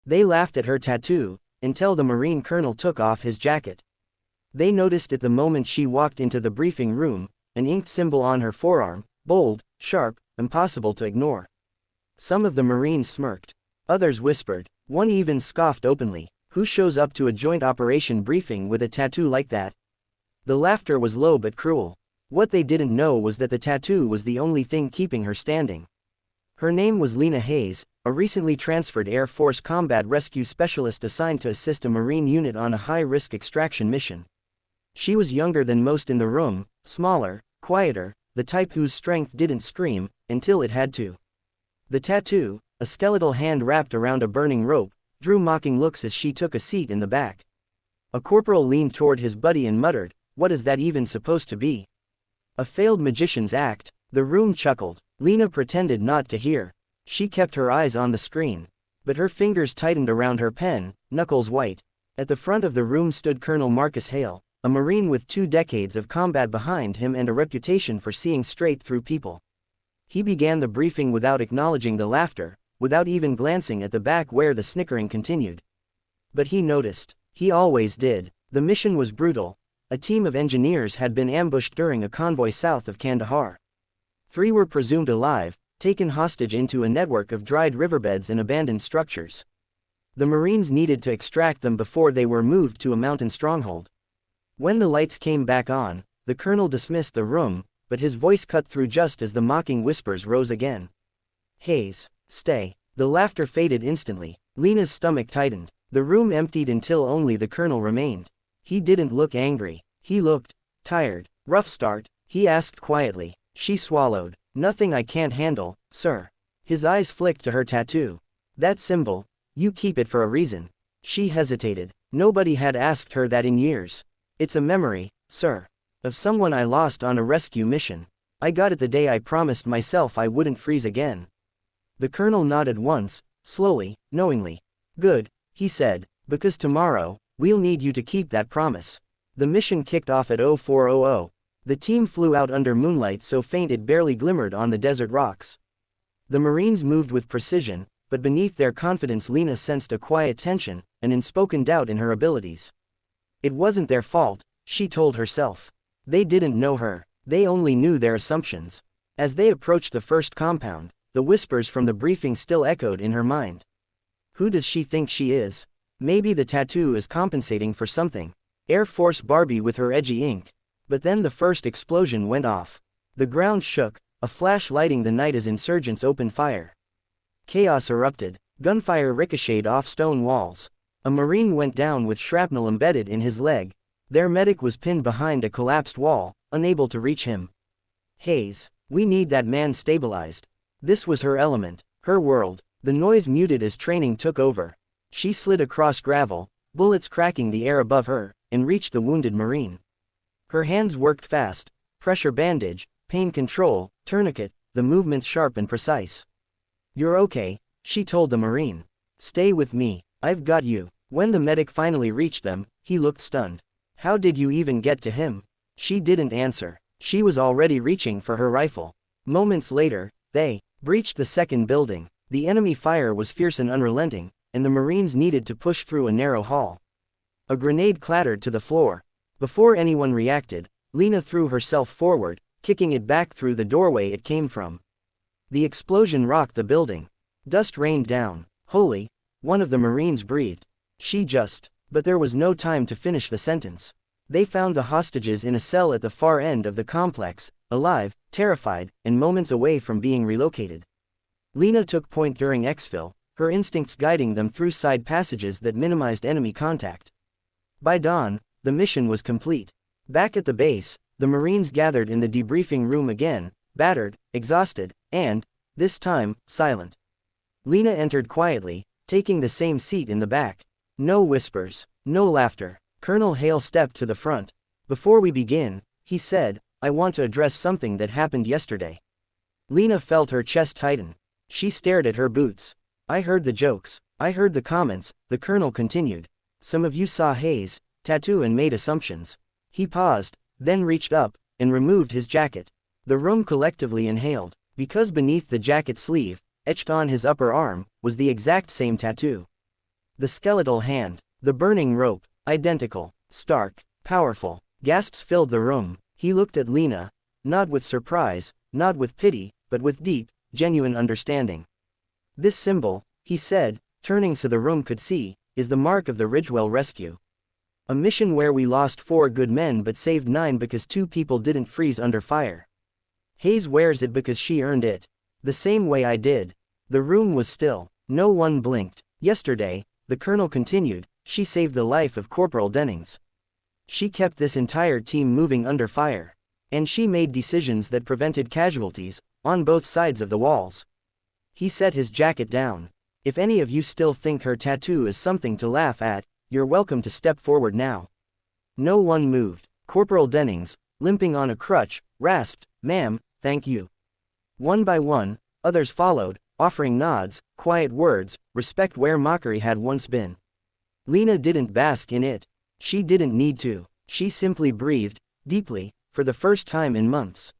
They laughed at her tattoo, until the Marine colonel took off his jacket. They noticed it the moment she walked into the briefing room, an inked symbol on her forearm, bold, sharp, impossible to ignore. Some of the Marines smirked. Others whispered. One even scoffed openly. Who shows up to a joint operation briefing with a tattoo like that? The laughter was low but cruel. What they didn't know was that the tattoo was the only thing keeping her standing. Her name was Lena Hayes, a recently transferred Air Force combat rescue specialist assigned to assist a Marine unit on a high-risk extraction mission. She was younger than most in the room, smaller, quieter, the type whose strength didn't scream, until it had to. The tattoo, a skeletal hand wrapped around a burning rope, drew mocking looks as she took a seat in the back. A corporal leaned toward his buddy and muttered, "What is that even supposed to be? A failed magician's act?" The room chuckled. Lena pretended not to hear. She kept her eyes on the screen. But her fingers tightened around her pen, knuckles white. At the front of the room stood Colonel Marcus Hale, a Marine with 2 decades of combat behind him and a reputation for seeing straight through people. He began the briefing without acknowledging the laughter, without even glancing at the back where the snickering continued. But he noticed. He always did. The mission was brutal. A team of engineers had been ambushed during a convoy south of Kandahar. 3 were presumed alive, taken hostage into a network of dried riverbeds and abandoned structures. The Marines needed to extract them before they were moved to a mountain stronghold. When the lights came back on, the colonel dismissed the room, but his voice cut through just as the mocking whispers rose again. "Hayes, stay." The laughter faded instantly. Lena's stomach tightened. The room emptied until only the colonel remained. He didn't look angry. He looked tired. "Rough start?" he asked quietly. She swallowed. "Nothing I can't handle, sir." His eyes flicked to her tattoo. "That symbol, you keep it for a reason." She hesitated. Nobody had asked her that in years. "It's a memory, sir. Of someone I lost on a rescue mission. I got it the day I promised myself I wouldn't freeze again." The colonel nodded once, slowly, knowingly. "Good," he said, "because tomorrow, we'll need you to keep that promise." The mission kicked off at 0400. The team flew out under moonlight so faint it barely glimmered on the desert rocks. The Marines moved with precision, but beneath their confidence Lena sensed a quiet tension, an unspoken doubt in her abilities. It wasn't their fault, she told herself. They didn't know her. They only knew their assumptions. As they approached the first compound, the whispers from the briefing still echoed in her mind. Who does she think she is? Maybe the tattoo is compensating for something. Air Force Barbie with her edgy ink. But then the first explosion went off. The ground shook, a flash lighting the night as insurgents opened fire. Chaos erupted. Gunfire ricocheted off stone walls. A Marine went down with shrapnel embedded in his leg. Their medic was pinned behind a collapsed wall, unable to reach him. "Hayes, we need that man stabilized." This was her element, her world. The noise muted as training took over. She slid across gravel, bullets cracking the air above her, and reached the wounded Marine. Her hands worked fast. Pressure bandage, pain control, tourniquet, the movements sharp and precise. "You're okay," she told the Marine. "Stay with me, I've got you." When the medic finally reached them, he looked stunned. "How did you even get to him?" She didn't answer. She was already reaching for her rifle. Moments later, they breached the second building. The enemy fire was fierce and unrelenting, and the Marines needed to push through a narrow hall. A grenade clattered to the floor. Before anyone reacted, Lena threw herself forward, kicking it back through the doorway it came from. The explosion rocked the building. Dust rained down. "Holy," one of the Marines breathed. But there was no time to finish the sentence. They found the hostages in a cell at the far end of the complex, alive, terrified, and moments away from being relocated. Lena took point during exfil, her instincts guiding them through side passages that minimized enemy contact. By dawn, the mission was complete. Back at the base, the Marines gathered in the debriefing room again, battered, exhausted, and, this time, silent. Lena entered quietly, taking the same seat in the back. No whispers, no laughter. Colonel Hale stepped to the front. "Before we begin," he said, "I want to address something that happened yesterday." Lena felt her chest tighten. She stared at her boots. "I heard the jokes. I heard the comments," the colonel continued. "Some of you saw Hayes' tattoo and made assumptions." He paused, then reached up, and removed his jacket. The room collectively inhaled, because beneath the jacket sleeve, etched on his upper arm, was the exact same tattoo. The skeletal hand. The burning rope. Identical. Stark. Powerful. Gasps filled the room. He looked at Lena. Not with surprise, not with pity, but with deep, genuine understanding. This symbol, he said, turning so the room could see, is the mark of the Ridgewell rescue. A mission where we lost 4 good men but saved 9 because 2 people didn't freeze under fire. Hayes wears it because she earned it. The same way I did. The room was still. No one blinked. Yesterday, the colonel continued, she saved the life of Corporal Dennings. She kept this entire team moving under fire. And she made decisions that prevented casualties, on both sides of the walls. He set his jacket down. If any of you still think her tattoo is something to laugh at, you're welcome to step forward now. No one moved. Corporal Dennings, limping on a crutch, rasped, "Ma'am, thank you." One by one, others followed, offering nods, quiet words, respect where mockery had once been. Lena didn't bask in it. She didn't need to. She simply breathed, deeply, for the first time in months.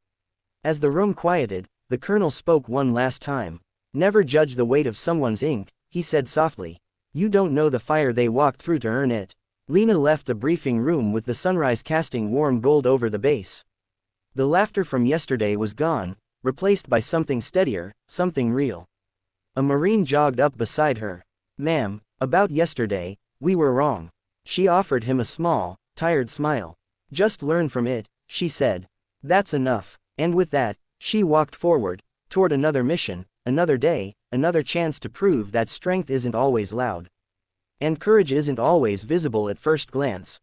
As the room quieted, the colonel spoke one last time. "Never judge the weight of someone's ink," he said softly. "You don't know the fire they walked through to earn it." Lena left the briefing room with the sunrise casting warm gold over the base. The laughter from yesterday was gone, replaced by something steadier, something real. A Marine jogged up beside her. "Ma'am, about yesterday, we were wrong." She offered him a small, tired smile. "Just learn from it," she said. "That's enough." And with that, she walked forward, toward another mission, another day, another chance to prove that strength isn't always loud. And courage isn't always visible at first glance.